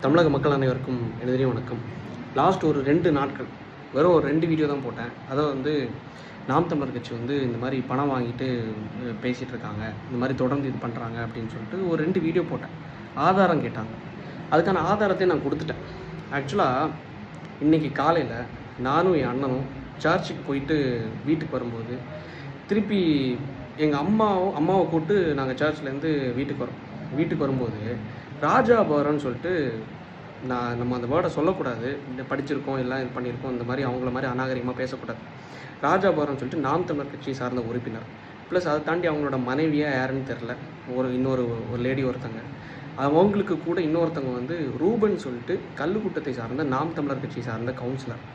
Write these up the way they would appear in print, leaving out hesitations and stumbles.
தமிழக மக்கள் அனைவருக்கும் எனதே வணக்கம். லாஸ்ட் ஒரு 2 நாட்கள் வெறும் ஒரு 2 வீடியோ தான் போட்டேன். அதாவது நாம் தமிழர் கட்சி இந்த மாதிரி பணம் வாங்கிட்டு பேசிகிட்டு இருக்காங்க, இந்த மாதிரி தொடர்ந்து இது பண்ணுறாங்க அப்படின்னு சொல்லிட்டு ஒரு 2 வீடியோ போட்டேன். ஆதாரம் கேட்டாங்க, அதுக்கான ஆதாரத்தை நான் கொடுத்துட்டேன். ஆக்சுவலாக இன்றைக்கி காலையில் நானும் என் அண்ணனும் சர்ச்சுக்கு போயிட்டு வீட்டுக்கு வரும்போது திருப்பி எங்கள் அம்மாவை கூப்பிட்டு நாங்கள் சர்ச்லேருந்து வீட்டுக்கு வரும்போது ராஜாபுரம்னு சொல்லிட்டு நம்ம அந்த வேர்டை சொல்லக்கூடாது, இந்த படிச்சிருக்கோம் எல்லாம் இது பண்ணியிருக்கோம், இந்த மாதிரி அவங்கள மாதிரி அநாகரிகமாக பேசக்கூடாது. ராஜாபுரம்னு சொல்லிட்டு நாம் தமிழர் கட்சி சார்ந்த உறுப்பினர், ப்ளஸ் அதை தாண்டி அவங்களோட மனைவியாக யாருன்னு தெரில, இன்னொரு லேடி ஒருத்தங்க, அவங்களுக்கு கூட இன்னொருத்தவங்க ரூபன் சொல்லிட்டு கல்லுக்கூட்டத்தை சார்ந்த நாம் தமிழர் கட்சி சார்ந்த கவுன்சிலர்.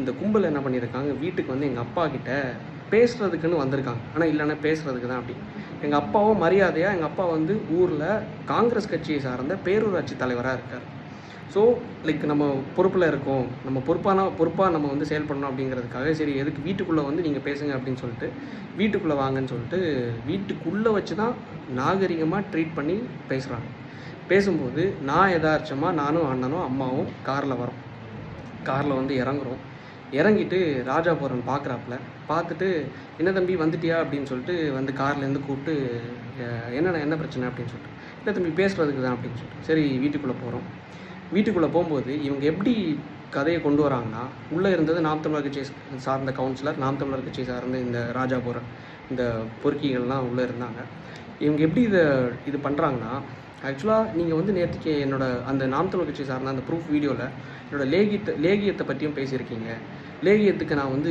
இந்த கும்பல் என்ன பண்ணியிருக்காங்க, வீட்டுக்கு எங்கள் அப்பா கிட்ட பேசுகிறதுக்குன்னு வந்திருக்காங்க. ஆனால் இல்லைன்னா பேசுகிறதுக்கு தான் அப்படி. எங்கள் அப்பாவும் மரியாதையாக எங்கள் அப்பா ஊரில் காங்கிரஸ் கட்சியை சார்ந்த பேரூராட்சி தலைவராக இருக்கார். ஸோ நம்ம பொறுப்பில் இருக்கோம், நம்ம பொறுப்பாக நம்ம செயல்படணும் அப்படிங்கிறதுக்காக சரி எதுக்கு வீட்டுக்குள்ளே நீங்கள் பேசுங்க அப்படின்னு சொல்லிட்டு வீட்டுக்குள்ளே வாங்கன்னு சொல்லிட்டு வீட்டுக்குள்ளே வச்சு தான் நாகரிகமாக ட்ரீட் பண்ணி பேசுகிறாங்க. பேசும்போது நான் யதார்த்தமாக நானும் அண்ணனும் அம்மாவும் காரில் இறங்குறோம். இறங்கிட்டு ராஜாபுரம் பார்த்துட்டு என்ன தம்பி வந்துட்டியா அப்படின்னு சொல்லிட்டு கார்லேருந்து கூப்பிட்டு என்ன பிரச்சனை அப்படின்னு சொல்லிட்டு, இல்லை தம்பி பேசுகிறதுக்கு தான் அப்படின்னு சொல்லிட்டு சரி வீட்டுக்குள்ளே போகும்போது இவங்க எப்படி கதையை கொண்டு வராங்கன்னா, உள்ளே இருந்தது நாம் தமிழர் கட்சி சார்ந்த கவுன்சிலர், நாம் தமிழர் கட்சி சார்ந்த இந்த ராஜாபுரம் இந்த பொறுக்கிகள்லாம் உள்ளே இருந்தாங்க. இவங்க எப்படி இது பண்ணுறாங்கன்னா, ஆக்சுவலாக நீங்கள் நேற்றுக்கு அந்த நாம் தமிழர் கட்சி சார்ந்த அந்த ப்ரூஃப் வீடியோவில் என்னோடய லேகியத்தை பற்றியும் பேசியிருக்கீங்க. லேகியத்துக்கு நான்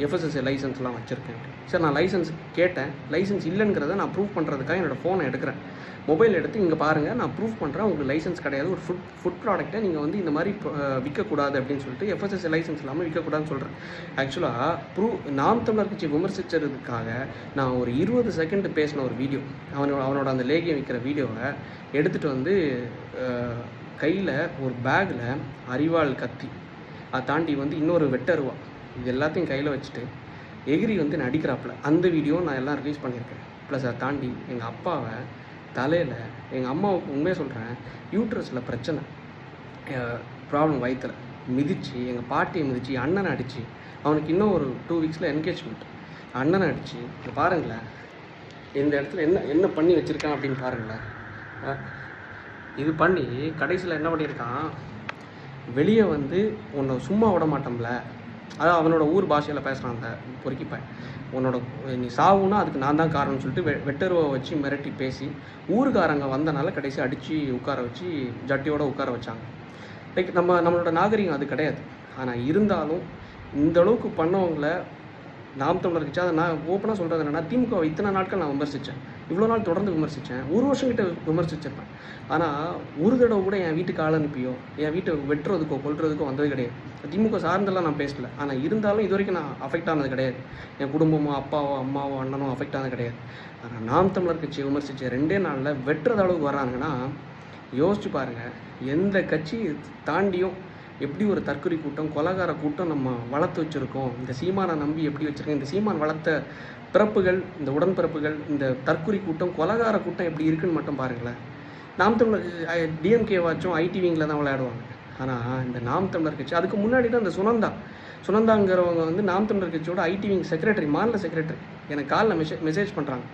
எஃப்எஸ்எஸ்ஏ லைசன்ஸ்லாம் வச்சுருக்கேன். சார் நான் லைசன்ஸ் கேட்டேன், லைசன்ஸ் இல்லைங்கிறத நான் ப்ரூஃப் பண்ணுறதுக்காக என்னோடய ஃபோனை எடுக்கிறேன், மொபைல் எடுத்து இங்கே பாருங்கள் நான் ப்ரூஃப் பண்ணுறேன், உங்களுக்கு லைசன்ஸ் கிடையாது, ஒரு ஃபுட் ப்ராடக்ட்டை நீங்கள் இந்த மாதிரி விற்கக்கூடாது அப்படின்னு சொல்லிட்டு எஃப்எஸ்எஸ்ஏ லைசன்ஸ் இல்லாமல் விற்கக்கூடாதுன்னு சொல்கிறேன். ஆக்சுவலாக நாம் தமிழர் கட்சி விமர்சித்ததுக்காக நான் ஒரு 20 செகண்ட் பேசின ஒரு வீடியோ, அவனோட அந்த லேகியம் விற்கிற வீடியோவை எடுத்துகிட்டு கையில் ஒரு பேக்கில் அரிவாள் கத்தி, அதை தாண்டி இன்னொரு வெட்டருவா, இது எல்லாத்தையும் கையில் வச்சுட்டு எகிரி நடிக்கிறாப்புல அந்த வீடியோ நான் எல்லாம் ரிலீஸ் பண்ணியிருக்கேன். ப்ளஸ் அதை தாண்டி எங்கள் அப்பாவை தலையில், எங்கள் அம்மாவுக்கு உண்மையாக சொல்கிறேன், யூட்ரஸில் பிரச்சனை ப்ராப்ளம், வயிற்றில் மிதித்து, எங்கள் பாட்டியை மிதித்து, அண்ணனை அடித்து, அவனுக்கு இன்னும் ஒரு 2 வீக்ஸில் என்கேஜ்மெண்ட், அண்ணனை அடித்து, இங்கே பாருங்களேன் இந்த இடத்துல என்ன பண்ணி வச்சுருக்கான் அப்படின்னு பாருங்களேன். இது பண்ணி கடைசியில் என்ன பண்ணியிருக்கான், வெளியே உன்னை சும்மா விட மாட்டோம்ல, அதான் அவனோட ஊர் பாஷையில் பேசுகிறான் அந்த பொறுக்கிப்பேன், நீ சாவுன்னா அதுக்கு நான் தான் காரணம்னு சொல்லிட்டு வெட்டருவை வச்சு மிரட்டி பேசி ஊருக்காரங்க வந்தனால கடைசி அடித்து உட்கார வச்சு ஜட்டியோடு உட்கார வச்சாங்க. நம்மளோட நாகரிகம் அது கிடையாது. ஆனால் இருந்தாலும் இந்த அளவுக்கு பண்ணவங்களை நாம் தமிழர் கட்சி, அதை நான் ஓப்பனாக சொல்கிறது என்னென்னா, திமுக இத்தனை நாட்கள் நான் விமர்சித்தேன், இவ்வளோ நாள் தொடர்ந்து விமர்சித்தேன், 1 வருஷம் கிட்ட விமர்சிச்சிருப்பேன். ஆனால் ஒரு தடவை கூட என் வீட்டுக்கு ஆள் அனுப்பியோ என் வீட்டை வெட்டுறதுக்கோ கொல்றதுக்கோ வந்தது கிடையாது. திமுக சார்ந்தெல்லாம் நான் பேசல. ஆனால் இருந்தாலும் இது வரைக்கும் நான் அஃபெக்ட் ஆனது கிடையாது. என் குடும்பமோ அப்பாவோ அம்மாவோ அண்ணனோ அஃபெக்ட் ஆனது கிடையாது. ஆனால் நாம் தமிழர் கட்சியை விமர்சித்த 2 நாளில் வெட்டுறது அளவுக்கு வராங்கன்னா யோசிச்சு பாருங்கள். எந்த கட்சி தாண்டியும் எப்படி ஒரு தற்கொலை கூட்டம், கொலகார கூட்டம் நம்ம வளர்த்து வச்சுருக்கோம், இந்த சீமானை நம்பி எப்படி வச்சுருக்கோம், இந்த சீமான் வளர்த்த பிறப்புகள், இந்த உடன்பிறப்புகள், இந்த தற்கொலை கூட்டம், கொலகார கூட்டம் எப்படி இருக்குன்னு மட்டும் பாருங்களேன். நாம் தமிழர் டிஎம்கே வாச்சும் ஐடிவிங்கில் தான் விளையாடுவாங்க. ஆனால் இந்த நாம் தமிழர் கட்சி, அதுக்கு முன்னாடி தான் இந்த சுனந்தாங்கிறவங்க நாம் தமிழர் கட்சியோட ஐடிவிங் செக்ரட்டரி, மாநில செக்ரட்டரி, எனக்கு காலில் மெசேஜ் பண்ணுறாங்க,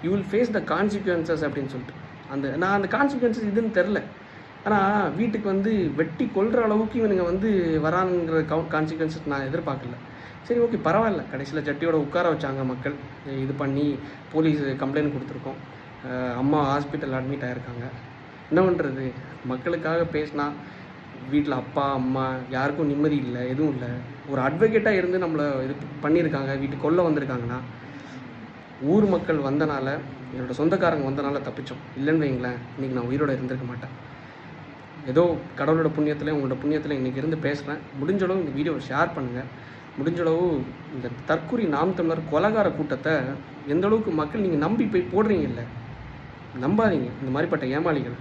you will face the consequences அப்படின்னு சொல்லிட்டு. நான் அந்த கான்சிக்வன்சஸ் இதுன்னு தெரில. ஆனால் வீட்டுக்கு வெட்டி கொள்கிற அளவுக்கு இவனுங்க வரானுங்கிற கான்சிக்வன்சஸ் நான் எதிர்பார்க்கல. சரி ஓகே பரவாயில்ல, கடைசியில் ஜட்டியோட உட்கார வச்சாங்க மக்கள், இது பண்ணி போலீஸ் கம்ப்ளைண்ட் கொடுத்துருக்கோம், அம்மா ஹாஸ்பிட்டல் அட்மிட் ஆகிருக்காங்க. என்ன பண்ணுறது, மக்களுக்காக பேசினா வீட்டில் அப்பா அம்மா யாருக்கும் நிம்மதி இல்லை, எதுவும் இல்லை. ஒரு அட்வொகேட்டாக இருந்து நம்மளை இது பண்ணியிருக்காங்க, வீட்டுக்கு கொல்ல வந்திருக்காங்கன்னா, ஊர் மக்கள் வந்தனால, என்னோடய சொந்தக்காரங்க வந்தனால தப்பிச்சோம். இல்லைன்னு வைங்களேன், இன்றைக்கி நான் உயிரோடு இருந்திருக்க மாட்டேன். ஏதோ கடவுளோட புண்ணியத்தில், உங்களோட புண்ணியத்தில் இன்றைக்கி இருந்து பேசுகிறேன். முடிஞ்சளவு இந்த வீடியோவை ஷேர் பண்ணுங்கள். முடிஞ்சளவு இந்த தற்கொலை நாம் தமிழர் கொலகார கூட்டத்தை எந்த அளவுக்கு மக்கள் நீங்கள் நம்பி போய் போடுறீங்கல்ல, நம்பாதீங்க இந்த மாதிரிப்பட்ட ஏமாளிகள்.